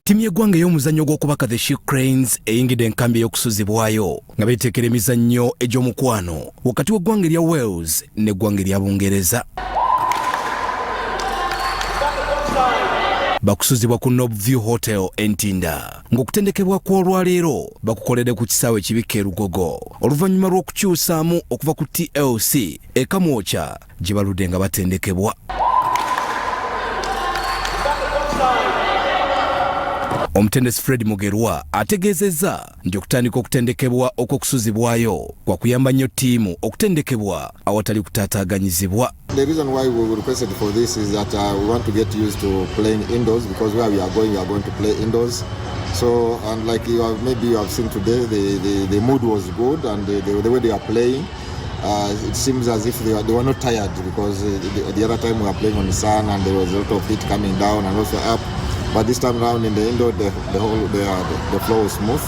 Timu y'eggwanga ey'omuzannyo gw'okubaka the CRANES eyingidde enkambi ey'okusuzibwayo nga beeteekera emizannyo egy'omukwano wakati w'eggwanga erya Wales n'eggwanga erya Bungereza. Bakusuzibwa ku View Hotel Entinda ng'okutendekebwa kw'olwaleero bakukoledde ku kisaawe ekibikka e Lugogo oluvannyuma lw'okukyusaamu okuva ku TLC e Kamwokya gye baludde nga batendekebwa. Omutendesi Fred Mugerwa ategeezezza nti okutandika okutendekebwa okw'okusuzibwayo kwa kuyamba nnyo ttiimu okutendekebwa awatali kutaataaganyizibwa. The reason why we requested for this is that we want to get used to playing indoors, because where we are going to play indoors. So, and like maybe you have seen today, the mood was good, and the way they are playing, it seems as if they were not tired, because the other time we were playing on the sun and there was a lot of heat coming down and also up. But this time around in the indoor, the floor was smooth,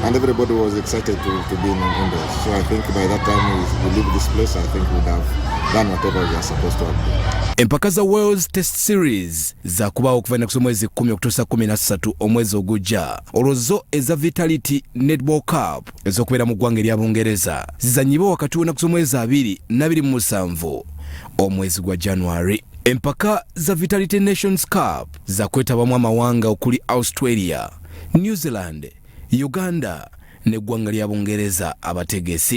and everybody was excited to be in indoors. So I think by that time we leave this place, I think we would have done whatever we are supposed to have done. Empaka za Wales Test Series za kubaawo okuva ku mwezi 10 okutuusa 13 omwezi ogujja. Olwo eza Vitality Netball Cup ez'okubeera mu ggwanga erya Bungereza zizannyibwa wakati w'ennaku z'omwezi 2 na 27 omwezi gwa January. Empaka za Vitality Nations Cup za kwetabamu amawanga okuli Australia, New Zealand, Uganda n'eggwanga lya Bungereza abategesi.